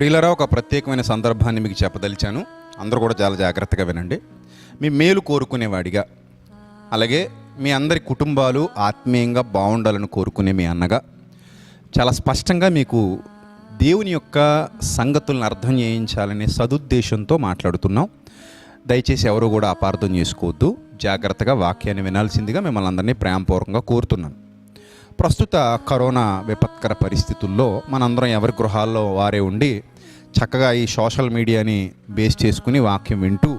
ప్రియులరా, ఒక ప్రత్యేకమైన సందర్భాన్ని మీకు చెప్పదలిచాను. అందరూ కూడా చాలా జాగ్రత్తగా వినండి. మీ మేలు కోరుకునేవాడిగా, అలాగే మీ అందరి కుటుంబాలు ఆత్మీయంగా బాగుండాలని కోరుకునే మీ అన్నగా చాలా స్పష్టంగా మీకు దేవుని యొక్క సంగతులను అర్థం చేయించాలనే సదుద్దేశంతో మాట్లాడుతున్నాం. దయచేసి ఎవరు కూడా అపార్థం చేసుకోవద్దు. జాగ్రత్తగా వాక్యాన్ని వినాల్సిందిగా మిమ్మల్ని అందరినీ ప్రేమపూర్వకంగా కోరుతున్నాను. ప్రస్తుత కరోనా విపత్కర పరిస్థితుల్లో మనందరం ఎవరి గృహాల్లో వారే ఉండి చక్కగా ఈ సోషల్ మీడియాని బేస్ చేసుకుని వాక్యం వింటూ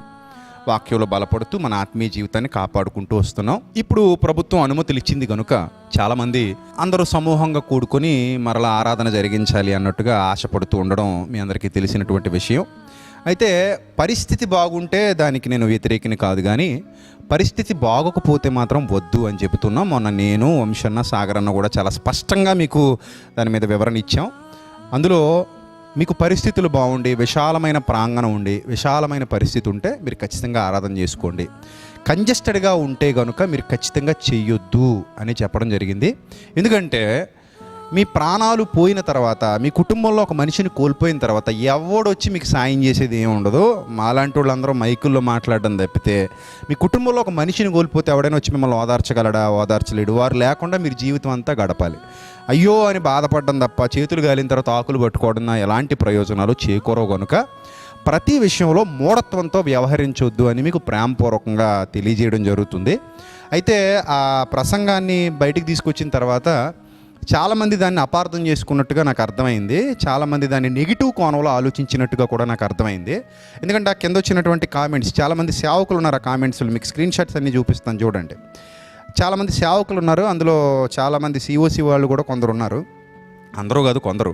వాక్యంలో బలపడుతూ మన ఆత్మీయ జీవితాన్ని కాపాడుకుంటూ వస్తున్నాం. ఇప్పుడు ప్రభుత్వం అనుమతులు ఇచ్చింది కనుక చాలామంది అందరూ సమూహంగా కూడుకొని మరలా ఆరాధన జరిగించాలి అన్నట్టుగా ఆశపడుతూ ఉండడం మీ అందరికీ తెలిసినటువంటి విషయం. అయితే పరిస్థితి బాగుంటే దానికి నేను వ్యతిరేకిని కాదు, కానీ పరిస్థితి బాగోకపోతే మాత్రం వద్దు అని చెబుతున్నాం. మొన్న నేను, వంశన్న, సాగరన్న కూడా చాలా స్పష్టంగా మీకు దాని మీద వివరణ ఇచ్చాం. అందులో మీకు పరిస్థితులు బాగుండి, విశాలమైన ప్రాంగణం ఉండి, విశాలమైన పరిస్థితి ఉంటే మీరు ఖచ్చితంగా ఆరాధన చేసుకోండి. కంజెస్టెడ్గా ఉంటే కనుక మీరు ఖచ్చితంగా చెయ్యొద్దు అని చెప్పడం జరిగింది. ఎందుకంటే మీ ప్రాణాలు పోయిన తర్వాత, మీ కుటుంబంలో ఒక మనిషిని కోల్పోయిన తర్వాత ఎవడొచ్చి మీకు సాయం చేసేది ఏమి ఉండదు. మాలాంటి వాళ్ళందరూ మైకుల్లో మాట్లాడడం తప్పితే మీ కుటుంబంలో ఒక మనిషిని కోల్పోతే ఎవడైనా వచ్చి మిమ్మల్ని ఓదార్చగలడా? ఓదార్చలేడు. వారు లేకుండా మీరు జీవితం అంతా గడపాలి. అయ్యో అని బాధపడడం తప్ప చేతులు గాలిన తర్వాత ఆకులు పట్టుకోవడం ఎలాంటి ప్రయోజనాలు చేకూరవు కనుక ప్రతి విషయంలో మూఢత్వంతో వ్యవహరించొద్దు అని మీకు ప్రేమపూర్వకంగా తెలియజేయడం జరుగుతుంది. అయితే ఆ ప్రసంగాన్ని బయటికి తీసుకొచ్చిన తర్వాత చాలామంది దాన్ని అపార్థం చేసుకున్నట్టుగా నాకు అర్థమైంది. చాలామంది దాన్ని నెగిటివ్ కోణంలో ఆలోచించినట్టుగా కూడా నాకు అర్థమైంది. ఎందుకంటే ఆ కింద వచ్చినటువంటి కామెంట్స్, చాలామంది సేవకులు ఉన్నారు. ఆ కామెంట్స్లో మీకు స్క్రీన్ షాట్స్ అన్నీ చూపిస్తాను చూడండి. చాలామంది సేవకులు ఉన్నారు. అందులో చాలామంది సిఓసి వాళ్ళు కూడా కొందరు ఉన్నారు. అందరూ కాదు, కొందరు.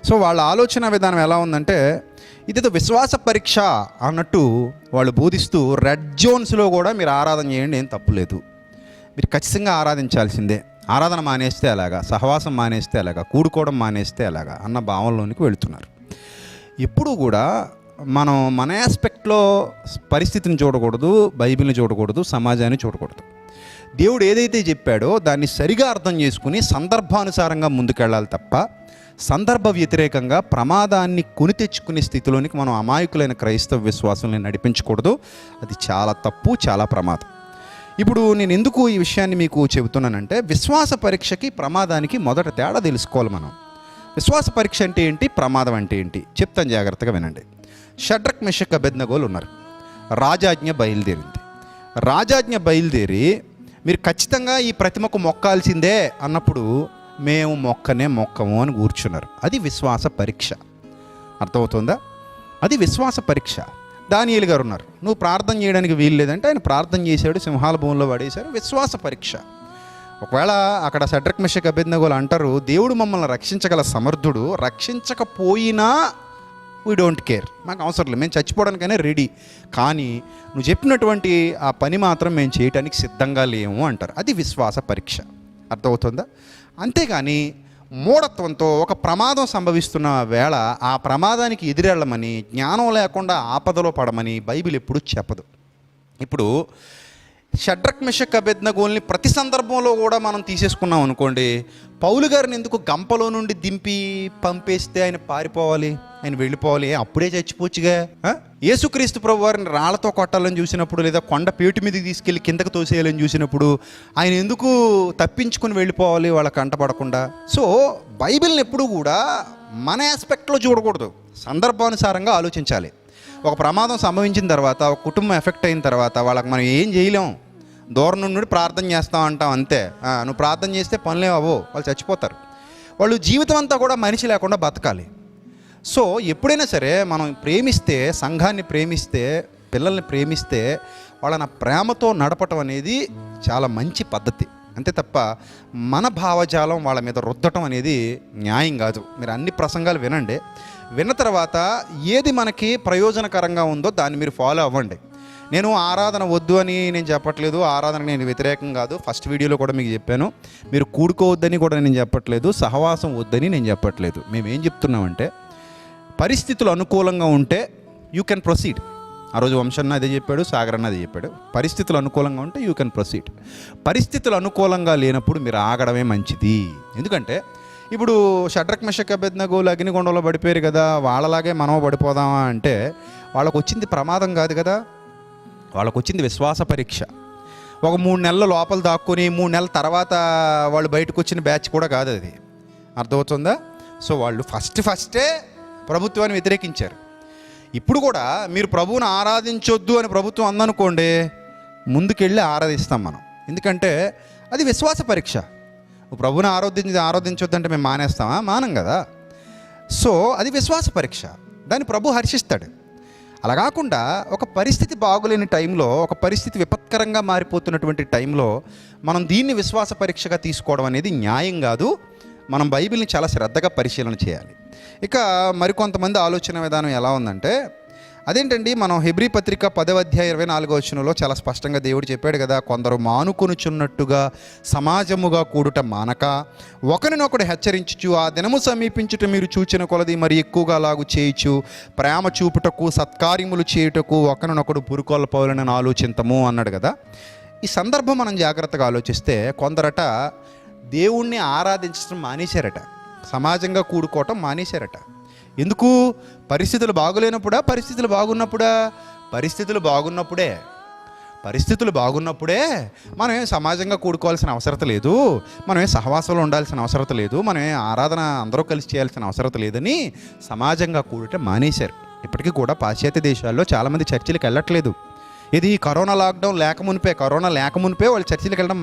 సో వాళ్ళ ఆలోచన విధానం ఎలా ఉందంటే, ఇదేదో విశ్వాస పరీక్ష అన్నట్టు వాళ్ళు బోధిస్తూ రెడ్ జోన్స్లో కూడా మీరు ఆరాధన చేయండి, ఏం తప్పులేదు, మీరు ఖచ్చితంగా ఆరాధించాల్సిందే, ఆరాధన మానేస్తే అలాగా, సహవాసం మానేస్తే అలాగా, కూడుకోవడం మానేస్తే అలాగా అన్న భావంలోనికి వెళుతున్నారు. ఎప్పుడూ కూడా మనం మన ఆస్పెక్ట్లో పరిస్థితిని చూడకూడదు, బైబిల్ని చూడకూడదు, సమాజాన్ని చూడకూడదు. దేవుడు ఏదైతే చెప్పాడో దాన్ని సరిగా అర్థం చేసుకుని సందర్భానుసారంగా ముందుకెళ్ళాలి తప్ప సందర్భ వ్యతిరేకంగా ప్రమాదాన్ని కొని తెచ్చుకునే స్థితిలోనికి మనం అమాయకులైన క్రైస్తవ విశ్వాసాలను నడిపించకూడదు. అది చాలా తప్పు, చాలా ప్రమాదం. ఇప్పుడు నేను ఎందుకు ఈ విషయాన్ని మీకు చెబుతున్నానంటే, విశ్వాస పరీక్షకి ప్రమాదానికి మొదట తేడా తెలుసుకోవాలి మనం. విశ్వాస పరీక్ష అంటే ఏంటి, ప్రమాదం అంటే ఏంటి చెప్తాను, జాగ్రత్తగా వినండి. షడ్రక్, మెషక్, అబేద్నెగోలు ఉన్నారు. రాజాజ్ఞ బయలుదేరింది. రాజాజ్ఞ బయలుదేరి మీరు ఖచ్చితంగా ఈ ప్రతిమకు మొక్కాల్సిందే అన్నప్పుడు మేము మొక్కము అని కూర్చున్నారు. అది విశ్వాస పరీక్ష. అర్థమవుతుందా? అది విశ్వాస పరీక్ష. దానియేలు గారు ఉన్నారు. నువ్వు ప్రార్థన చేయడానికి వీలు లేదంటే ఆయన ప్రార్థన చేశాడు, సింహాల భూమిలో పడేశారు. విశ్వాస పరీక్ష. ఒకవేళ అక్కడ షడ్రక్, మెషక్, అబేద్నెగోలు అంటారు, దేవుడు మమ్మల్ని రక్షించగల సమర్థుడు, రక్షించకపోయినా వీ డోంట్ కేర్, మాకు అవసరం లేదు, మేము చచ్చిపోవడానికైనా రెడీ, కానీ నువ్వు చెప్పినటువంటి ఆ పని మాత్రం మేము చేయడానికి సిద్ధంగా లేము అంటారు. అది విశ్వాస పరీక్ష. అర్థమవుతుందా? అంతేగాని మూఢత్వంతో ఒక ప్రమాదం సంభవిస్తున్న వేళ ఆ ప్రమాదానికి ఎదురెళ్ళమని, జ్ఞానం లేకుండా ఆపదలో పడమని బైబిల్ ఎప్పుడు చెప్పదు. ఇప్పుడు షడ్రక్, మెషక్, అబేద్నెగోల్ని ప్రతి సందర్భంలో కూడా మనం తీసేసుకున్నాం అనుకోండి, పౌలు గారిని ఎందుకు గంపలో నుండి దింపి పంపేస్తే ఆయన పారిపోవాలి, ఆయన వెళ్ళిపోవాలి, అప్పుడే చచ్చిపోవచ్చుగా? యేసుక్రీస్తు ప్రభు వారిని రాళ్లతో కొట్టాలని చూసినప్పుడు, లేదా కొండ పేటు మీదకి తీసుకెళ్ళి కిందకు తోసేయాలని చూసినప్పుడు ఆయన ఎందుకు తప్పించుకుని వెళ్ళిపోవాలి వాళ్ళ కంటపడకుండా? సో బైబిల్ని ఎప్పుడు కూడా మన ఆస్పెక్ట్లో చూడకూడదు, సందర్భానుసారంగా ఆలోచించాలి. ఒక ప్రమాదం సంభవించిన తర్వాత, ఒక కుటుంబం ఎఫెక్ట్ అయిన తర్వాత వాళ్ళకి మనం ఏం చేయలేం, దూరం నుండి ప్రార్థన చేస్తాం అంటాం అంతే. నువ్వు ప్రార్థన చేస్తే పనులే అవ్వో, వాళ్ళు చచ్చిపోతారు. వాళ్ళు జీవితం అంతా కూడా మనిషి లేకుండా బతకాలి. సో ఎప్పుడైనా సరే మనం ప్రేమిస్తే, సంఘాన్ని ప్రేమిస్తే, పిల్లల్ని ప్రేమిస్తే వాళ్ళని ప్రేమతో నడపటం అనేది చాలా మంచి పద్ధతి. అంతే తప్ప మన భావజాలం వాళ్ళ మీద రుద్దటం అనేది న్యాయం కాదు. మీరు అన్ని ప్రసంగాలు వినండి, విన్న తర్వాత ఏది మనకి ప్రయోజనకరంగా ఉందో దాన్ని మీరు ఫాలో అవ్వండి. నేను ఆరాధన వద్దు అని నేను చెప్పట్లేదు, ఆరాధనకు నేను వ్యతిరేకం కాదు. ఫస్ట్ వీడియోలో కూడా మీకు చెప్పాను, మీరు కూడుకోవద్దని కూడా నేను చెప్పట్లేదు, సహవాసం వద్దని నేను చెప్పట్లేదు. మేమేం చెప్తున్నామంటే, పరిస్థితులు అనుకూలంగా ఉంటే యూ కెన్ ప్రొసీడ్. ఆ రోజు వంశన్న అదే చెప్పాడు, సాగరన్న అదే చెప్పాడు. పరిస్థితులు అనుకూలంగా ఉంటే యూ కెన్ ప్రొసీడ్. పరిస్థితులు అనుకూలంగా లేనప్పుడు మీరు ఆగడమే మంచిది. ఎందుకంటే ఇప్పుడు షడ్రక్ మెషక్ అబేద్నెగోలు అగ్నిగుండంలో పడిపోయారు కదా, వాళ్ళలాగే మనం పడిపోదామా అంటే వాళ్ళకు వచ్చింది ప్రమాదం కాదు కదా, వాళ్ళకు వచ్చింది విశ్వాస పరీక్ష. ఒక 3 నెలల లోపల దాక్కుని 3 నెలల తర్వాత వాళ్ళు బయటకు వచ్చిన బ్యాచ్ కూడా కాదు అది. అర్థమవుతుందా? సో వాళ్ళు ఫస్టే ప్రభుత్వాన్ని వ్యతిరేకించారు. ఇప్పుడు కూడా మీరు ప్రభువుని ఆరాధించొద్దు అని ప్రభుత్వం అందనుకోండి, ముందుకెళ్ళి ఆరాధిస్తాం మనం. ఎందుకంటే అది విశ్వాస పరీక్ష. ప్రభువుని ఆరాధించొద్దు అంటే మేము మానేస్తామా? మానం కదా. సో అది విశ్వాస పరీక్ష, దాన్ని ప్రభు హర్షిస్తాడు. అలా కాకుండా ఒక పరిస్థితి బాగులేని టైంలో, ఒక పరిస్థితి విపత్కరంగా మారిపోతున్నటువంటి టైంలో మనం దీన్ని విశ్వాస పరీక్షగా తీసుకోవడం అనేది న్యాయం కాదు. మనం బైబిల్ని చాలా శ్రద్ధగా పరిశీలన చేయాలి. ఇక మరికొంతమంది ఆలోచన విధానం ఎలా ఉందంటే, అదేంటండి, మనం హెబ్రీ పత్రిక 10వ అధ్యాయం 24వ వచనంలో చాలా స్పష్టంగా దేవుడు చెప్పాడు కదా, కొందరు మానుకొనుచున్నట్టుగా సమాజముగా కూడుట మానక ఒకరినొకడు హెచ్చరించుచు ఆ దినము సమీపించుట మీరు చూచిన కొలది మరి ఎక్కువగా లాగు చేయుచు ప్రేమ చూపుటకు సత్కార్యములు చేయుటకు ఒకరినొకడు పురుకొల్పవాలని ఆలోచింతము అన్నాడు కదా. ఈ సందర్భం మనం జాగ్రత్తగా ఆలోచిస్తే కొందరట దేవుణ్ణి ఆరాధించడం మానేశారట, సమాజంగా కూడుకోవటం మానేశారట. ఎందుకు? పరిస్థితులు బాగులేనప్పుడా, పరిస్థితులు బాగున్నప్పుడా? పరిస్థితులు బాగున్నప్పుడే మనమే సమాజంగా కూడుకోవాల్సిన అవసరం లేదు, మనమే సహవాసంలో ఉండాల్సిన అవసరం లేదు, మనమే ఆరాధన అందరూ కలిసి చేయాల్సిన అవసరం లేదని సమాజంగా కూడటం మానేశారు. ఇప్పటికీ కూడా పాశ్చాత్య దేశాల్లో చాలామంది చర్చిలకు వెళ్ళట్లేదు. ఇది కరోనా లేకమునిపే వాళ్ళు చర్చిలకు వెళ్ళడం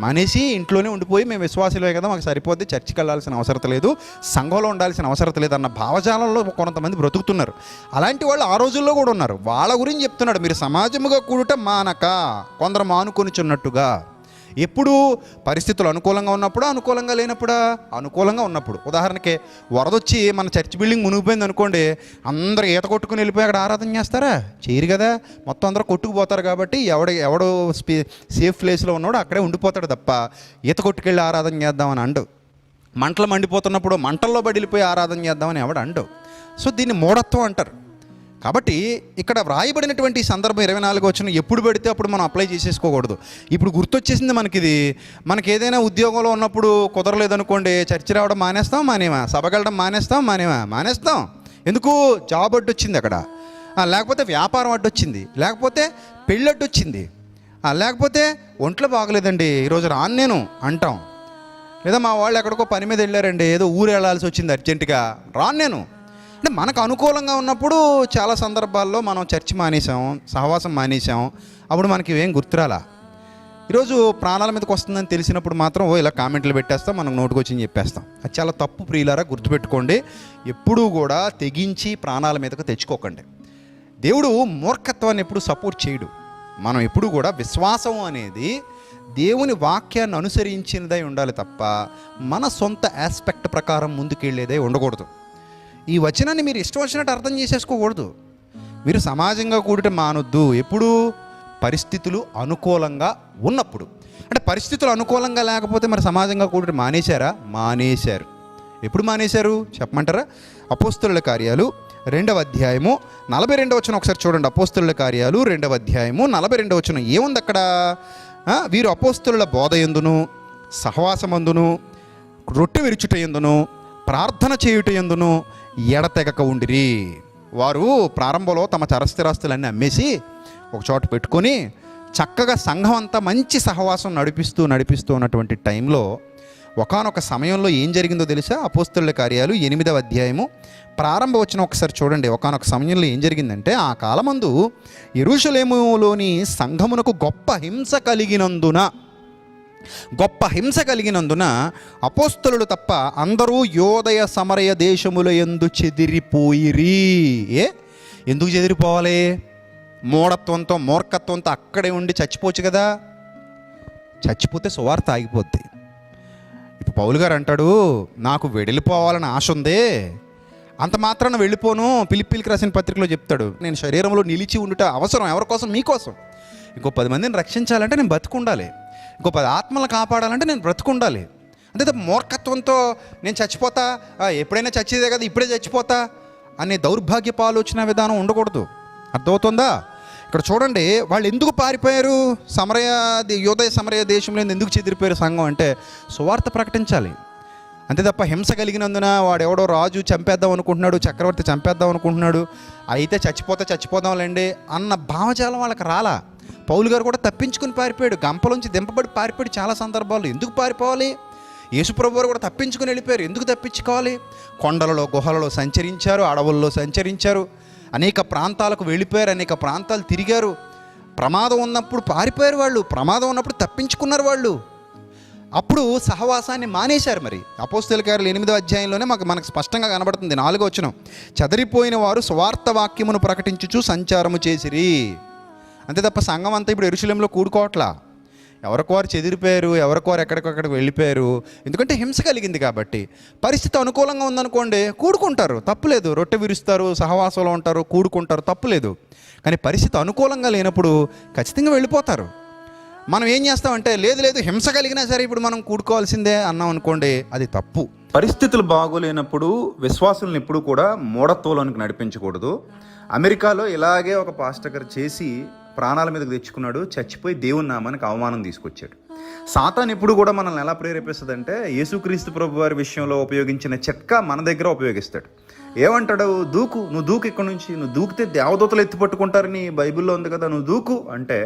మానేసి ఇంట్లోనే ఉండిపోయి మేము విశ్వాసులే కదా, మాకు సరిపోద్ది, చర్చికి వెళ్ళాల్సిన అవసరం లేదు, సంఘంలో ఉండాల్సిన అవసరం లేదు అన్న భావజాలంలో కొంతమంది బ్రతుకుతున్నారు. అలాంటి వాళ్ళు ఆ రోజుల్లో కూడా ఉన్నారు. వాళ్ళ గురించి చెప్తున్నాడు, మీరు సమాజముగా కూడుట మానక కొందరు మానుకొనిచున్నట్టుగా. ఎప్పుడు? పరిస్థితులు అనుకూలంగా ఉన్నప్పుడు, అనుకూలంగా లేనప్పుడా? అనుకూలంగా ఉన్నప్పుడు. ఉదాహరణకి వరదొచ్చి మన చర్చ్ బిల్డింగ్ మునిగిపోయింది అనుకోండి, అందరూ ఈత కొట్టుకుని వెళ్ళిపోయి అక్కడ ఆరాధన చేస్తారా? చేయరు కదా. మొత్తం అందరూ కొట్టుకుపోతారు కాబట్టి ఎవడో సేఫ్ ప్లేస్లో ఉన్నాడు అక్కడే ఉండిపోతాడు తప్ప ఈత కొట్టుకెళ్ళి ఆరాధన చేద్దామని అండు. మంటలు మండిపోతున్నప్పుడు మంటల్లో బడిలిపోయి ఆరాధన చేద్దామని ఎవడు అండు. సో దీన్ని మూఢత్వం అంటారు. కాబట్టి ఇక్కడ వ్రాయబడినటువంటి సందర్భం 24వ వచనం ఎప్పుడు పెడితే అప్పుడు మనం అప్లై చేసేసుకోకూడదు. ఇప్పుడు గుర్తొచ్చేసింది మనకి ఏదైనా ఉద్యోగంలో ఉన్నప్పుడు కుదరలేదనుకోండి, చర్చి రావడం మానేమా, సభకి వెళ్ళడం మానేస్తాం. ఎందుకు? జాబ్ అడ్డొచ్చింది అక్కడ, లేకపోతే వ్యాపారం అడ్డొచ్చింది, లేకపోతే పెళ్ళి అడ్డొచ్చింది, లేకపోతే ఒంట్లో బాగలేదండి ఈరోజు రాను నేను అంటాం. లేదా మా వాళ్ళు ఎక్కడికో పని మీద వెళ్ళారండి, ఏదో ఊరు వెళ్ళాల్సి వచ్చింది అర్జెంటుగా, రాను నేను అంటే. మనకు అనుకూలంగా ఉన్నప్పుడు చాలా సందర్భాల్లో మనం చర్చి మానేసాం, సహవాసం మానేసాం, అప్పుడు మనకి ఏం గుర్తురాలా. ఈరోజు ప్రాణాల మీదకి వస్తుందని తెలిసినప్పుడు మాత్రం ఇలా కామెంట్లు పెట్టేస్తాం, మనం నోటుకు వచ్చి చెప్పేస్తాం. అది చాలా తప్పు ప్రియులారా, గుర్తుపెట్టుకోండి. ఎప్పుడూ కూడా తెగించి ప్రాణాల మీదకు తెచ్చుకోకండి. దేవుడు మూర్ఖత్వాన్ని ఎప్పుడు సపోర్ట్ చేయడు. మనం ఎప్పుడు కూడా విశ్వాసం అనేది దేవుని వాక్యాన్ని అనుసరించినదై ఉండాలి తప్ప మన సొంత ఆస్పెక్ట్ ప్రకారం ముందుకెళ్ళేదే ఉండకూడదు. ఈ వచనాన్ని మీరు ఇష్టం వచ్చినట్టు అర్థం చేసేసుకోకూడదు. మీరు సమాజంగా కూడటం మానొద్దు. ఎప్పుడు? పరిస్థితులు అనుకూలంగా ఉన్నప్పుడు. అంటే పరిస్థితులు అనుకూలంగా లేకపోతే మరి సమాజంగా కూడటం మానేశారు. ఎప్పుడు మానేశారు చెప్పమంటారా? అపోస్తలుల కార్యాలు 2వ అధ్యాయము 42వ వచనం ఒకసారి చూడండి. అపోస్తలుల కార్యాలు 2వ అధ్యాయము 42వ వచనం ఏముంది అక్కడ? వీరు అపోస్తలుల బోధ యందును, సహవాసమందును, రొట్టె విరుచుట యందును, ప్రార్థన చేయుట యందును ఎడతెగక ఉండిరి. వారు ప్రారంభంలో తమ చరస్థిరాస్తులన్నీ అమ్మేసి ఒక చోట పెట్టుకొని చక్కగా సంఘం అంతా మంచి సహవాసం నడిపిస్తూ ఉన్నటువంటి టైంలో ఒకానొక సమయంలో ఏం జరిగిందో తెలుసా? అపోస్తలుల కార్యాలు 8వ అధ్యాయము ప్రారంభ వచనం ఒకసారి చూడండి. ఒకానొక సమయంలో ఏం జరిగిందంటే, ఆ కాలమందు యెరూషలేములోని సంఘమునకు గొప్ప హింస కలిగినందున అపోస్తలులు తప్ప అందరూ యోదయ సమరయ దేశముల యందు చెదిరిపోయిరి. ఎందుకు చెదిరిపోవాలి? మూఢత్వంతో, మూర్ఖత్వంతో అక్కడే ఉండి చచ్చిపోవచ్చు కదా. చచ్చిపోతే సువార్త ఆగిపోద్ది. ఇప్పుడు పౌలు గారు అంటాడు, నాకు వెళ్ళిపోవాలని ఆశ ఉంది, అంత మాత్రాన వెళ్ళిపోను. ఫిలిప్పీలకు రాసిన పత్రికలో చెప్తాడు, నేను శరీరంలో నిలిచి ఉండుట అవసరం. ఎవరి కోసం? మీకోసం. ఇంకో 10 మందిని రక్షించాలంటే నేను బతుకుండాలి, ఇంకో 10 ఆత్మలను కాపాడాలంటే నేను బ్రతుకుండాలి. అంతే మూర్ఖత్వంతో నేను చచ్చిపోతా, ఎప్పుడైనా చచ్చేదే కదా ఇప్పుడే చచ్చిపోతా అనే దౌర్భాగ్యపు ఆలోచన విధానం ఉండకూడదు. అర్థమవుతుందా? ఇక్కడ చూడండి, వాళ్ళు ఎందుకు పారిపోయారు? యోదయ సమరయ దేశంలో ఎందుకు చెదిరిపోయారు సంఘం అంటే, సువార్త ప్రకటించాలి. అంతే తప్ప హింస కలిగినందున వాడెవడో రాజు చంపేద్దాం అనుకుంటున్నాడు, చక్రవర్తి చంపేద్దాం అనుకుంటున్నాడు, అయితే చచ్చిపోదాంలేండి అన్న భావజాలం వాళ్ళకి రాలా. పౌలు గారు కూడా తప్పించుకుని పారిపోయాడు, గంపలోంచి దింపబడి పారిపోయాడు చాలా సందర్భాల్లో. ఎందుకు పారిపోవాలి? యేసుప్రభు వారు కూడా తప్పించుకుని వెళ్ళిపోయారు. ఎందుకు తప్పించుకోవాలి? కొండలలో గుహలలో సంచరించారు, అడవుల్లో సంచరించారు, అనేక ప్రాంతాలకు వెళ్ళిపోయారు, అనేక ప్రాంతాలు తిరిగారు. ప్రమాదం ఉన్నప్పుడు పారిపోయారు వాళ్ళు, ప్రమాదం ఉన్నప్పుడు తప్పించుకున్నారు వాళ్ళు. అప్పుడు సహవాసాన్ని మానేశారు. మరి అపోస్తలుల కార్యాలు 8వ అధ్యాయంలోనే మనకు స్పష్టంగా కనబడుతుంది 4వ వచనం, చెదరిపోయిన వారు సువార్త వాక్యమును ప్రకటించుచు సంచారము చేసిరి. అంతే తప్ప సంఘం అంతా ఇప్పుడు యెరూషలేములో కూడుకోవట్లా. ఎవరికి వారు చెదిరిపోయారు, ఎవరికి వారు ఎక్కడికక్కడికి వెళ్ళిపోయారు. ఎందుకంటే హింస కలిగింది కాబట్టి. పరిస్థితి అనుకూలంగా ఉందనుకోండి, కూడుకుంటారు, తప్పులేదు. రొట్టె విరుస్తారు, సహవాసంలో ఉంటారు, కూడుకుంటారు, తప్పులేదు. కానీ పరిస్థితి అనుకూలంగా లేనప్పుడు ఖచ్చితంగా వెళ్ళిపోతారు. మనం ఏం చేస్తామంటే లేదు హింస కలిగినా సరే ఇప్పుడు మనం కూడుకోవాల్సిందే అన్నాం అనుకోండి, అది తప్పు. పరిస్థితులు బాగోలేనప్పుడు విశ్వాసులను ఎప్పుడు కూడా మూఢత్వంలోనికి నడిపించకూడదు. అమెరికాలో ఇలాగే ఒక పాస్టర్ గారు చేసి ప్రాణాల మీదకి తెచ్చుకున్నాడు, చచ్చిపోయి దేవుని నామానికి అవమానం తీసుకొచ్చాడు. సాతాను ఎప్పుడు కూడా మనల్ని ఎలా ప్రేరేపిస్తుంది అంటే, యేసుక్రీస్తు ప్రభు వారి విషయంలో ఉపయోగించిన చిట్కా మన దగ్గర ఉపయోగిస్తాడు. ఏమంటాడు? నువ్వు దూకు ఇక్కడి నుంచి, నువ్వు దూకితే దేవదూతలు ఎత్తి పట్టుకుంటారని బైబిల్లో ఉంది కదా, నువ్వు దూకు అంటే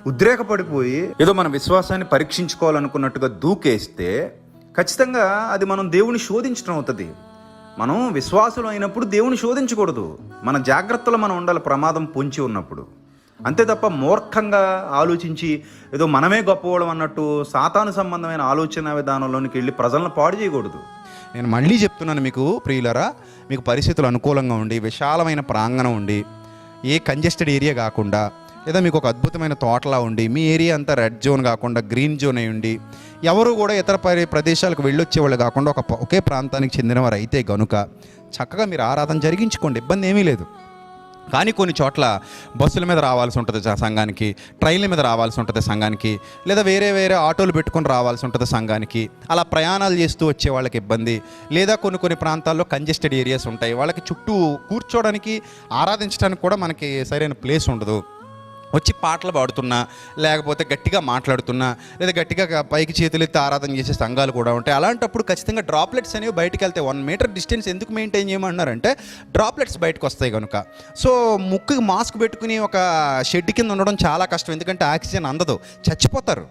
ఉద్రేకపడిపోయి ఏదో మన విశ్వాసాన్ని పరీక్షించుకోవాలనుకున్నట్టుగా దూకేస్తే ఖచ్చితంగా అది మనం దేవుని శోధించడం అవుతుంది. మనం విశ్వాసులు అయినప్పుడు దేవుని శోధించకూడదు. మన జాగ్రత్తలో మనం ఉండాలి ప్రమాదం పొంచి ఉన్నప్పుడు. అంతే తప్ప మూర్ఖంగా ఆలోచించి ఏదో మనమే గొప్పవాళ్ళం అన్నట్టు సాతాను సంబంధమైన ఆలోచన విధానంలోనికి వెళ్ళి ప్రజలను పాడు చేయకూడదు. నేను మళ్ళీ చెప్తున్నాను మీకు ప్రియులరా, మీకు పరిస్థితులు అనుకూలంగా ఉండి, విశాలమైన ప్రాంగణం ఉండి, ఏ కంజెస్టెడ్ ఏరియా కాకుండా, లేదా మీకు ఒక అద్భుతమైన తోటలా ఉండి, మీ ఏరియా అంతా రెడ్ జోన్ కాకుండా గ్రీన్ జోన్ అయి ఉండి, ఎవరు కూడా ఇతర ప్రదేశాలకు వెళ్ళొచ్చేవాళ్ళు కాకుండా ఒకే ప్రాంతానికి చెందినవారు అయితే గనుక చక్కగా మీరు ఆరాధన జరిగించుకోండి, ఇబ్బంది ఏమీ లేదు. కానీ కొన్ని చోట్ల బస్సుల మీద రావాల్సి ఉంటుంది సంఘానికి, ట్రైన్ల మీద రావాల్సి ఉంటుంది సంఘానికి, లేదా వేరే ఆటోలు పెట్టుకొని రావాల్సి ఉంటుంది సంఘానికి. అలా ప్రయాణాలు చేస్తూ వచ్చే వాళ్ళకి ఇబ్బంది. లేదా కొన్ని ప్రాంతాల్లో కంజెస్టెడ్ ఏరియాస్ ఉంటాయి, వాళ్ళకి చుట్టూ కూర్చోవడానికి ఆరాధించడానికి కూడా మనకి సరైన ప్లేస్ ఉండదు. వచ్చి పాటలు పాడుతున్నా, లేకపోతే గట్టిగా మాట్లాడుతున్నా, లేదా గట్టిగా పైకి చేతులెత్తి ఆరాధన చేసే సంఘాలు కూడా ఉంటాయి. అలాంటప్పుడు ఖచ్చితంగా డ్రాప్లెట్స్ అనేవి బయటకు వెళ్తాయి. 1 మీటర్ డిస్టెన్స్ ఎందుకు మెయింటైన్ చేయమన్నారంటే డ్రాప్లెట్స్ బయటకు వస్తాయి కనుక. సో ముక్కుకి మాస్క్ పెట్టుకుని ఒక షెడ్ కింద ఉండడం చాలా కష్టం, ఎందుకంటే ఆక్సిజన్ అందదు, చచ్చిపోతారు.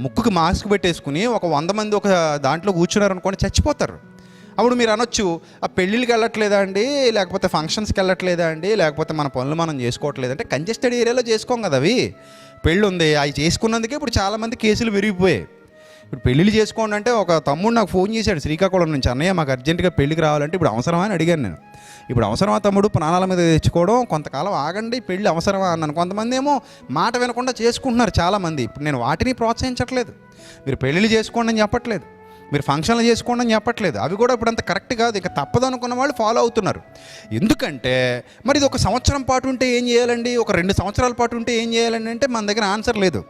ముక్కుకి మాస్క్ పెట్టేసుకుని ఒక 100 మంది ఒక దాంట్లో కూర్చున్నారనుకోండి, చచ్చిపోతారు. అప్పుడు మీరు అనొచ్చు, ఆ పెళ్ళిళ్ళకి వెళ్ళట్లేదా అండి, లేకపోతే ఫంక్షన్స్కి వెళ్ళట్లేదా అండి, లేకపోతే మన పనులు మనం చేసుకోవట్లేదంటే కంజెస్టెడ్ ఏరియాలో చేసుకోం కదా. అవి పెళ్ళి ఉంది, అవి చేసుకున్నందుకే ఇప్పుడు చాలామంది కేసులు విరిగిపోయాయి. ఇప్పుడు పెళ్ళిళ్ళు చేసుకోండి అంటే ఒక తమ్ముడు నాకు ఫోన్ చేశాడు శ్రీకాకుళం నుంచి, అన్నయ్య మాకు అర్జెంటుగా పెళ్ళికి రావాలంటే ఇప్పుడు అవసరమా అని అడిగాను నేను. ఇప్పుడు అవసరమా తమ్ముడు, ప్రాణాల మీద తెచ్చుకోవడం, కొంతకాలం ఆగండి, పెళ్ళి అవసరమా అన్నాను. కొంతమంది ఏమో మాట వినకుండా చేసుకుంటున్నారు చాలామంది. ఇప్పుడు నేను వాటిని ప్రోత్సహించట్లేదు, మీరు పెళ్ళిళ్ళు చేసుకోండి అని చెప్పట్లేదు, మీరు ఫంక్షన్లు చేసుకోండి అని చెప్పట్లేదు. అవి కూడా ఇప్పుడు అంత కరెక్ట్ కాదు, ఇక తప్పదు అనుకున్న వాళ్ళు ఫాలో అవుతున్నారు. ఎందుకంటే మరి ఇది 1 సంవత్సరం పాటు ఉంటే ఏం చేయాలండి, ఒక 2 సంవత్సరాల పాటు ఉంటే ఏం చేయాలండి అంటే మన దగ్గర ఆన్సర్ లేదు.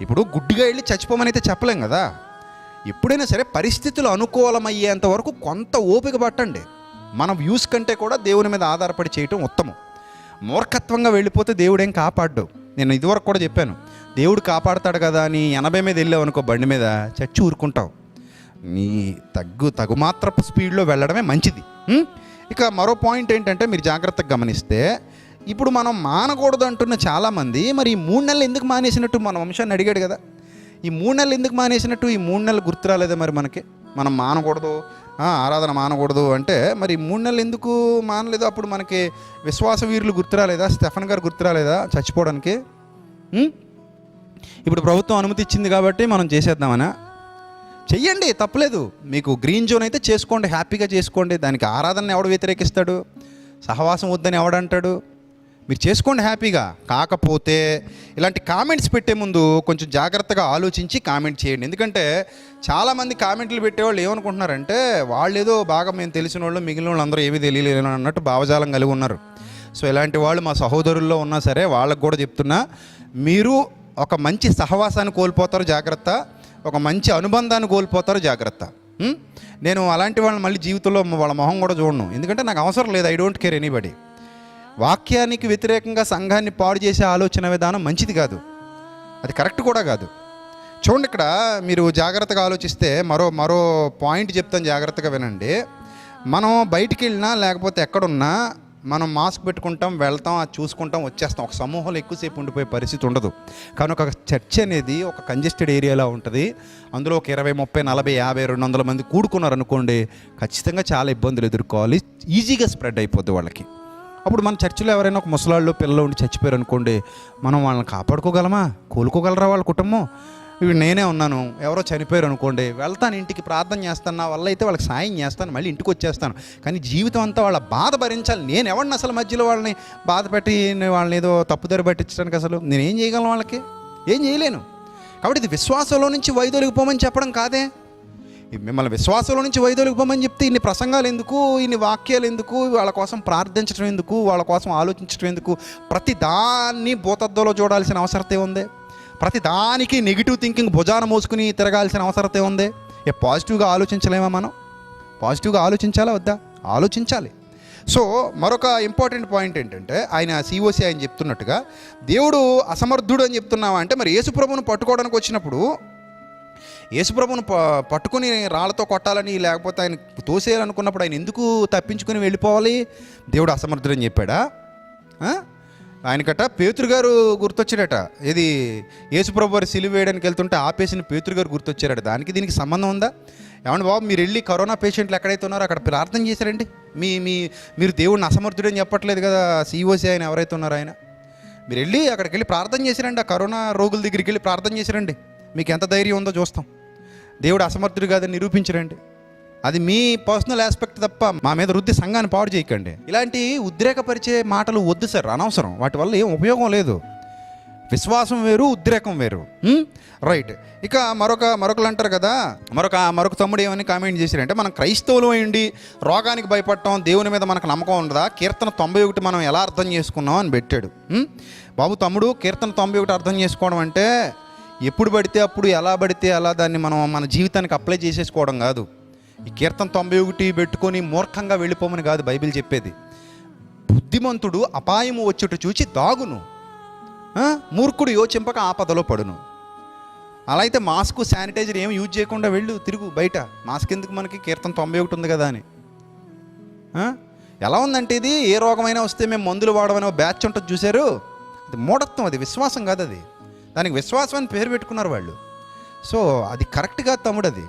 ఇప్పుడు గుడ్డిగా వెళ్ళి చచ్చిపోమని అయితే చెప్పలేం కదా. ఎప్పుడైనా సరే పరిస్థితులు అనుకూలమయ్యేంత వరకు కొంత ఓపిక పట్టండి. మన వ్యూస్ కంటే కూడా దేవుని మీద ఆధారపడి చేయటం ఉత్తమం. మూర్ఖత్వంగా వెళ్ళిపోతే దేవుడేం కాపాడ్డు. నేను ఇదివరకు కూడా చెప్పాను, దేవుడు కాపాడతాడు కదా అని 80 మీద వెళ్ళావు అనుకో బండి మీద, చచ్చి ఊరుకుంటావు. నీ తగుమాత్రపు స్పీడ్లో వెళ్ళడమే మంచిది. ఇక మరో పాయింట్ ఏంటంటే, మీరు జాగ్రత్తగా గమనిస్తే ఇప్పుడు మనం మానకూడదు అంటున్న చాలామంది, మరి ఈ 3 నెలలు ఎందుకు మానేసినట్టు మన వంశాన్ని అడిగాడు కదా. ఈ 3 నెలలు ఎందుకు మానేసినట్టు, ఈ 3 నెలలు గుర్తు రాలేదా మరి మనకి? మనం మానకూడదు, ఆరాధన మానకూడదు అంటే మరి 3 నెలలు ఎందుకు మానలేదు? అప్పుడు మనకి విశ్వాస వీరులు గుర్తు రాలేదా? స్టెఫన్ గారు గుర్తు రాలేదా చచ్చిపోవడానికి? ఇప్పుడు ప్రభుత్వం అనుమతి ఇచ్చింది కాబట్టి మనం చేసేద్దామనా? చెయ్యండి, తప్పలేదు. మీకు గ్రీన్ జోన్ అయితే చేసుకోండి, హ్యాపీగా చేసుకోండి. దానికి ఆరాధన ఎవడు వ్యతిరేకిస్తాడు? సహవాసం వద్దని ఎవడంటాడు? మీరు చేసుకోండి హ్యాపీగా. కాకపోతే ఇలాంటి కామెంట్స్ పెట్టే ముందు కొంచెం జాగ్రత్తగా ఆలోచించి కామెంట్ చేయండి. ఎందుకంటే చాలామంది కామెంట్లు పెట్టేవాళ్ళు ఏమనుకుంటున్నారంటే, వాళ్ళు ఏదో బాగా మేము తెలిసిన వాళ్ళు, మిగిలిన వాళ్ళు అందరూ ఏమీ తెలియలేదు అన్నట్టు భావజాలం కలిగి ఉన్నారు. సో ఇలాంటి వాళ్ళు మా సహోదరుల్లో ఉన్నా సరే వాళ్ళకు కూడా చెప్తున్నా, మీరు ఒక మంచి సహవాసాన్ని కోల్పోతారు, జాగ్రత్త. ఒక మంచి అనుబంధాన్ని కోల్పోతారు, జాగ్రత్త. నేను అలాంటి వాళ్ళని మళ్ళీ జీవితంలో వాళ్ళ మొహం కూడా చూడను, ఎందుకంటే నాకు అవసరం లేదు. I don't care anybody. వాక్యానికి వ్యతిరేకంగా సంఘాన్ని పాడు చేసే ఆలోచన విధానం మంచిది కాదు, అది కరెక్ట్ కూడా కాదు. చూడండి, ఇక్కడ మీరు జాగ్రత్తగా ఆలోచిస్తే మరో పాయింట్ చెప్తాను, జాగ్రత్తగా వినండి. మనం బయటికి వెళ్ళినా లేకపోతే ఎక్కడున్నా మనం మాస్క్ పెట్టుకుంటాం, వెళ్తాం, అది చూసుకుంటాం, వచ్చేస్తాం. ఒక సమూహంలో ఎక్కువసేపు ఉండిపోయే పరిస్థితి ఉండదు. కానీ ఒక చర్చ్ అనేది ఒక కంజెస్టెడ్ ఏరియాలో ఉంటుంది. అందులో ఒక 20, 30, 40, 50, 200 మంది కూడుకున్నారనుకోండి, ఖచ్చితంగా చాలా ఇబ్బందులు ఎదుర్కోవాలి. ఈజీగా స్ప్రెడ్ అయిపోద్ది వాళ్ళకి. అప్పుడు మన చర్చిలో ఎవరైనా ఒక ముసలాళ్ళు పిల్లలు ఉండి చచ్చిపోయారు అనుకోండి, మనం వాళ్ళని కాపాడుకోగలమా? కోలుకోగలరా వాళ్ళ కుటుంబం? ఇవి నేనే ఉన్నాను, ఎవరో చనిపోయారు అనుకోండి, వెళ్తాను ఇంటికి, ప్రార్థన చేస్తాను, నా వల్ల అయితే వాళ్ళకి సాయం చేస్తాను, మళ్ళీ ఇంటికి వచ్చేస్తాను. కానీ జీవితం అంతా వాళ్ళ బాధ భరించాలి. నేను ఎవరిని అసలు మధ్యలో వాళ్ళని బాధ పెట్టి వాళ్ళని ఏదో తప్పుదారి పట్టించడానికి అసలు నేనేం చేయగలను? వాళ్ళకి ఏం చేయలేను. కాబట్టి ఇది విశ్వాసంలో నుంచి వైదొలిగిపోమని చెప్పడం కాదే. మిమ్మల్ని విశ్వాసంలో నుంచి వైదొలిగిపోమని చెప్తే ఇన్ని ప్రసంగాలు ఎందుకు, ఇన్ని వాక్యాలు ఎందుకు, వాళ్ళ కోసం ప్రార్థించడం ఎందుకు, వాళ్ళ కోసం ఆలోచించడం ఎందుకు? ప్రతి దాన్ని భూతద్దంలో చూడాల్సిన అవసరతే ఉంది. ప్రతి దానికి నెగిటివ్ థింకింగ్ భుజాన మోసుకుని తిరగాల్సిన అవసరతే ఉంది. పాజిటివ్గా ఆలోచించలేమా? మనం పాజిటివ్గా ఆలోచించాలా వద్దా? ఆలోచించాలి. సో మరొక ఇంపార్టెంట్ పాయింట్ ఏంటంటే, ఆయన సిఓసి ఆయన చెప్తున్నట్టుగా దేవుడు అసమర్థుడు అని చెప్తున్నావా అంటే, మరి యేసుప్రభువును పట్టుకోవడానికి వచ్చినప్పుడు యేసుప్రభువును పట్టుకుని రాళ్లతో కొట్టాలని లేకపోతే ఆయన తోసేయాలనుకున్నప్పుడు ఆయన ఎందుకు తప్పించుకుని వెళ్ళిపోవాలి? దేవుడు అసమర్థుడని చెప్పాడా? ఆయనకట పేతురు గారు గుర్తొచ్చాడట. ఇది యేసుప్రభు వారు సిలువ వేయడానికి వెళ్తుంటే ఆపేసిన పేతురు గారు గుర్తొచ్చారట. దానికి దీనికి సంబంధం ఉందా? ఏమండి బాబు, మీరు వెళ్ళి కరోనా పేషెంట్లు ఎక్కడైతే ఉన్నారో అక్కడ ప్రార్థన చేశారండి. మీరు దేవుడిని అసమర్థుడని చెప్పట్లేదు కదా. సిఓసి ఆయన ఎవరైతే ఉన్నారో ఆయన, మీరు వెళ్ళి అక్కడికి వెళ్ళి ప్రార్థన చేశారండి. ఆ కరోనా రోగుల దగ్గరికి వెళ్ళి ప్రార్థన చేశారండి. మీకు ఎంత ధైర్యం ఉందో చూస్తాం. దేవుడు అసమర్థుడు కాదని నిరూపించరండి. అది మీ పర్సనల్ ఆస్పెక్ట్ తప్ప మా మీద రుద్ది సంఘాన్ని పాడు చేయకండి. ఇలాంటి ఉద్రేకపరిచే మాటలు వద్దు సార్, అనవసరం. వాటి వల్ల ఏం ఉపయోగం లేదు. విశ్వాసం వేరు, ఉద్రేకం వేరు. రైట్. ఇక మరొకరు అంటారు కదా, మరొక తమ్ముడు ఏమని కామెంట్ చేశారంటే, మనం క్రైస్తవులు అయ్యండి రోగానికి భయపడటం, దేవుని మీద మనకు నమ్మకం ఉండదా? కీర్తన 91 మనం ఎలా అర్థం చేసుకున్నాం అని పెట్టాడు. బాబు తమ్ముడు, కీర్తన 91 అర్థం చేసుకోవడం అంటే ఎప్పుడు పడితే అప్పుడు ఎలా పడితే అలా దాన్ని మనం మన జీవితానికి అప్లై చేసేసుకోవడం కాదు. ఈ కీర్తన 91 పెట్టుకొని మూర్ఖంగా వెళ్ళిపోమని కాదు బైబిల్ చెప్పేది. బుద్ధిమంతుడు అపాయము వచ్చుట చూచి దాగును, మూర్ఖుడు యోచింపక ఆపదలో పడును. అలా అయితే మాస్క్, శానిటైజర్ ఏమి యూజ్ చేయకుండా వెళ్ళు, తిరుగు బయట. మాస్క్ ఎందుకు మనకి? కీర్తన 91 ఉంది కదా అని. ఎలా ఉందంటే ఇది, ఏ రోగమైనా వస్తే మేము మందులు వాడమని బ్యాచ్ ఉంటుంది చూశారు. అది మూఢత్వం, అది విశ్వాసం కాదు. అది దానికి విశ్వాసం అని పేరు పెట్టుకున్నారు వాళ్ళు. సో అది కరెక్ట్ కాదు తమ్ముడు. అది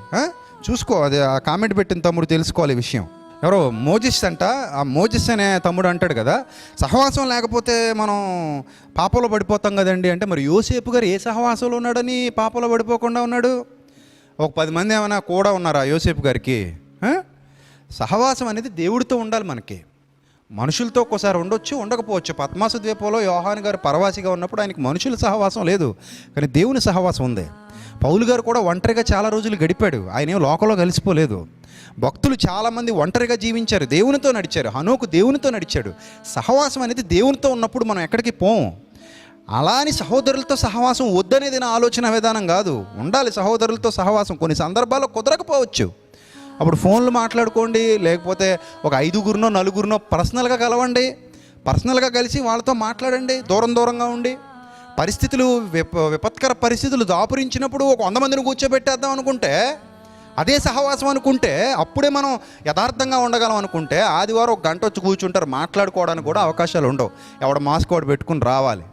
చూసుకో, అది ఆ కామెంట్ పెట్టిన తమ్ముడు తెలుసుకోవాలి ఈ విషయం. ఎవరో మోజిస్ అంట, ఆ మోజిస్ అనే తమ్ముడు అంటాడు కదా, సహవాసం లేకపోతే మనం పాపంలో పడిపోతాం కదండి అంటే, మరి యోసేపు గారు ఏ సహవాసంలో ఉన్నాడని పాపంలో పడిపోకుండా ఉన్నాడు? ఒక 10 మంది ఏమైనా కూడా ఉన్నారా యోసేపు గారికి? సహవాసం అనేది దేవుడితో ఉండాలి. మనకి మనుషులతో ఒక్కోసారి ఉండొచ్చు, ఉండకపోవచ్చు. పద్మాసు ద్వీపంలో యోహాను గారు పరవాసిగా ఉన్నప్పుడు ఆయనకి మనుషుల సహవాసం లేదు, కానీ దేవుని సహవాసం ఉంది. పౌలు గారు కూడా ఒంటరిగా చాలా రోజులు గడిపాడు, ఆయన ఏం లోకంలో కలిసిపోలేదు. భక్తులు చాలామంది ఒంటరిగా జీవించారు, దేవునితో నడిచారు. హనోకు దేవునితో నడిచాడు. సహవాసం అనేది దేవునితో ఉన్నప్పుడు మనం ఎక్కడికి పోం. అలా అని సహోదరులతో సహవాసం వద్దనేది నా ఆలోచన విధానం కాదు. ఉండాలి సహోదరులతో సహవాసం. కొన్ని సందర్భాల్లో కుదరకపోవచ్చు, అప్పుడు ఫోన్లు మాట్లాడుకోండి, లేకపోతే ఒక 5గురినో 4గురినో పర్సనల్గా కలవండి. పర్సనల్గా కలిసి వాళ్ళతో మాట్లాడండి, దూరంగా ఉండి. పరిస్థితులు విపత్కర పరిస్థితులు దాపురించినప్పుడు ఒక 100 మందిని కూర్చోబెట్టేద్దాం అనుకుంటే అదే సహవాసం అనుకుంటే, అప్పుడే మనం యథార్థంగా ఉండగలం అనుకుంటే, ఆదివారం 1 గంట వచ్చి కూర్చుంటారు, మాట్లాడుకోవడానికి కూడా అవకాశాలు ఉండవు. ఎవడ మాస్క్ వాడు పెట్టుకుని రావాలి.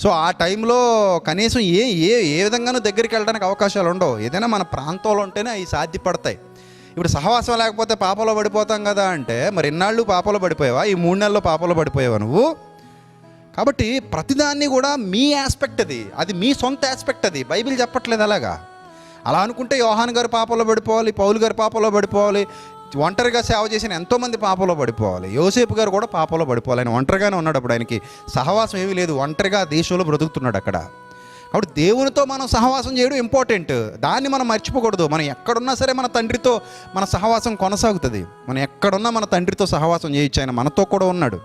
సో ఆ టైంలో కనీసం ఏ విధంగానూ దగ్గరికి వెళ్ళడానికి అవకాశాలు ఉండవు. ఏదైనా మన ప్రాంతంలో ఉంటేనే అవి సాధ్యపడతాయి. ఇప్పుడు సహవాసం లేకపోతే పాపంలో పడిపోతాం కదా అంటే, మరి ఎన్నాళ్ళు పాపంలో పడిపోయావా? ఈ 3 నెలల్లో పాపంలో పడిపోయావా నువ్వు? కాబట్టి ప్రతిదాన్ని కూడా మీ ఆస్పెక్ట్, అది మీ సొంత ఆస్పెక్ట్. అది బైబిల్ చెప్పట్లేదు అలాగా. అలా అనుకుంటే యోహాను గారు పాపంలో పడిపోవాలి, పౌలు గారు పాపంలో పడిపోవాలి, ఒంటరిగా సేవ చేసిన ఎంతోమంది పాపంలో పడిపోవాలి. యోసేపు గారు కూడా పాపంలో పడిపోవాలి. ఆయన ఒంటరిగానే ఉన్నాడు, అప్పుడు ఆయనకి సహవాసం ఏమీ లేదు, ఒంటరిగా దేశంలో బ్రతుకుతున్నాడు అక్కడ. కాబట్టి దేవునితో మనం సహవాసం చేయడం ఇంపార్టెంట్, దాన్ని మనం మర్చిపోకూడదు. మనం ఎక్కడున్నా సరే మన తండ్రితో మన సహవాసం కొనసాగుతుంది. మనం ఎక్కడున్నా మన తండ్రితో సహవాసం చేయొచ్చు, ఆయన మనతో కూడా ఉన్నాడు.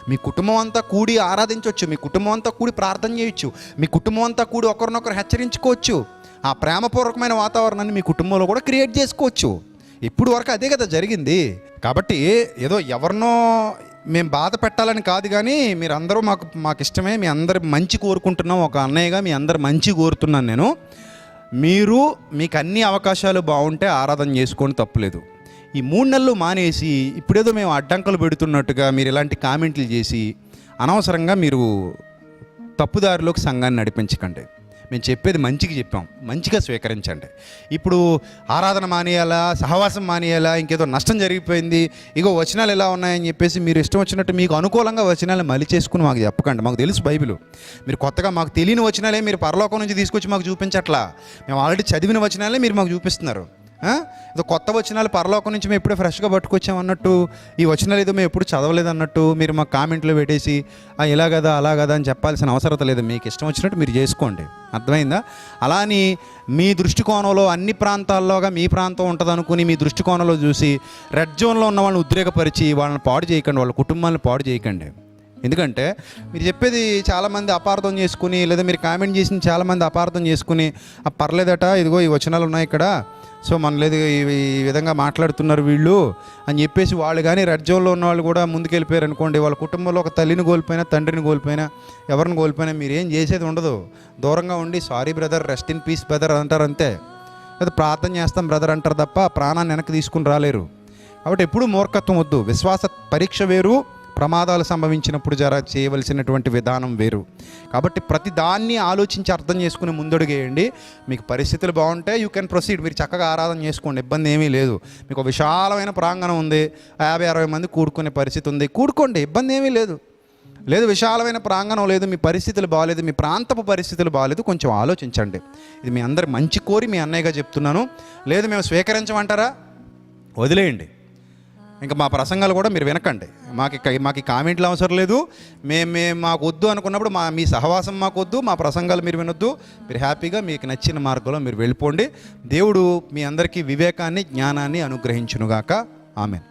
మీ కుటుంబం అంతా కూడి ఆరాధించవచ్చు, మీ కుటుంబం అంతా కూడి ప్రార్థన చేయొచ్చు, మీ కుటుంబం అంతా కూడి ఒకరినొకరు హెచ్చరించుకోవచ్చు. ఆ ప్రేమపూర్వకమైన వాతావరణాన్ని మీ కుటుంబంలో కూడా క్రియేట్ చేసుకోవచ్చు. ఇప్పుడు వరకు అదే కదా జరిగింది. కాబట్టి ఏదో ఎవరినో మేము బాధ పెట్టాలని కాదు, కానీ మీరందరూ మాకు ఇష్టమే, మీ అందరి మంచి కోరుకుంటున్నాం. ఒక అన్నయ్యగా మీ అందరు మంచి కోరుతున్నాను నేను. మీకు అన్ని అవకాశాలు బాగుంటే ఆరాధన చేసుకోండి, తప్పులేదు. ఈ 3 నెలలు మానేసి ఇప్పుడేదో మేము అడ్డంకులు పెడుతున్నట్టుగా మీరు ఇలాంటి కామెంట్లు చేసి అనవసరంగా మీరు తప్పుదారిలోకి సంఘాన్ని నడిపించకండి. మేము చెప్పేది మంచిగా చెప్పాం, మంచిగా స్వీకరించండి. ఇప్పుడు ఆరాధన మానేయాలా, సహవాసం మానేయాలా, ఇంకేదో నష్టం జరిగిపోయింది, ఇగో వచనాలు ఎలా ఉన్నాయని చెప్పేసి మీరు ఇష్టం వచ్చినట్టు మీకు అనుకూలంగా వచనాలు మళ్ళీ చేసుకుని మాకు చెప్పకండి. మాకు తెలుసు బైబిల్. మీరు కొత్తగా మాకు తెలియని వచనాలే మీరు పరలోకం నుంచి తీసుకొచ్చి మాకు చూపించట్లా. మేము ఆల్రెడీ చదివిన వచనాలే మీరు మాకు చూపిస్తున్నారు. ఏదో కొత్త వచనాలు పరలోకం నుంచి మేము ఎప్పుడే ఫ్రెష్గా పట్టుకొచ్చామన్నట్టు, ఈ వచనాలు ఏదో మేము ఎప్పుడు చదవలేదన్నట్టు మీరు మాకు కామెంట్లో పెట్టేసి ఇలా కదా అలా కదా అని చెప్పాల్సిన అవసరం లేదు. మీకు ఇష్టం వచ్చినట్టు మీరు చేసుకోండి, అర్థమైందా? అలా అని మీ దృష్టికోణంలో అన్ని ప్రాంతాల్లోగా మీ ప్రాంతం ఉంటుంది అనుకుని మీ దృష్టికోణంలో చూసి రెడ్ జోన్లో ఉన్న వాళ్ళని ఉద్రేకపరిచి వాళ్ళని పాడు చేయకండి, వాళ్ళ కుటుంబాలను పాడు చేయకండి. ఎందుకంటే మీరు చెప్పేది చాలామంది అపార్థం చేసుకుని, లేదా మీరు కామెంట్ చేసిన చాలామంది అపార్థం చేసుకుని పర్లేదట, ఇదిగో ఈ వచనాలు ఉన్నాయి ఇక్కడ, సో మన లేదు ఈ విధంగా మాట్లాడుతున్నారు వీళ్ళు అని చెప్పేసి వాళ్ళు కానీ రెడ్ జోన్లో ఉన్న వాళ్ళు కూడా ముందుకెళ్ళిపోయారు అనుకోండి, వాళ్ళ కుటుంబంలో ఒక తల్లిని కోల్పోయినా, తండ్రిని కోల్పోయినా, ఎవరిని కోల్పోయినా మీరేం చేసేది ఉండదు. దూరంగా ఉండి sorry brother, rest in peace brother అంటారు అంతే. లేదా ప్రార్థన చేస్తాం బ్రదర్ అంటారు తప్ప ప్రాణాన్ని వెనక్కి తీసుకుని రాలేరు. కాబట్టి ఎప్పుడూ మూర్ఖత్వం వద్దు. విశ్వాస పరీక్ష వేరు, ప్రమాదాలు సంభవించినప్పుడు చేయవలసినటువంటి విధానం వేరు. కాబట్టి ప్రతి దాన్ని ఆలోచించి అర్థం చేసుకుని ముందడుగేయండి. మీకు పరిస్థితులు బాగుంటే యూ కెన్ ప్రొసీడ్, మీరు చక్కగా ఆరాధన చేసుకోండి, ఇబ్బంది ఏమీ లేదు. మీకు విశాలమైన ప్రాంగణం ఉంది, 50-60 మంది కూడుకునే పరిస్థితి ఉంది, కూడుకోండి, ఇబ్బంది ఏమీ లేదు. విశాలమైన ప్రాంగణం లేదు, మీ పరిస్థితులు బాగాలేదు, మీ ప్రాంతపు పరిస్థితులు బాగాలేదు, కొంచెం ఆలోచించండి. ఇది మీ అందరి మంచి కోరి మీ అన్నయ్యగా చెప్తున్నాను. లేదు మేము స్వీకరించమంటారా, వదిలేయండి. ఇంకా మా ప్రసంగాలు కూడా మీరు వినకండి. మాకు కామెంట్లు అవసరం లేదు. మేము మాకు వద్దు అనుకున్నప్పుడు మీ సహవాసం మాకు వద్దు, మా ప్రసంగాలు మీరు వినొద్దు. మీరు హ్యాపీగా మీకు నచ్చిన మార్గంలో మీరు వెళ్ళిపోండి. దేవుడు మీ అందరికీ వివేకాన్ని, జ్ఞానాన్ని అనుగ్రహించునుగాక. ఆమేన్.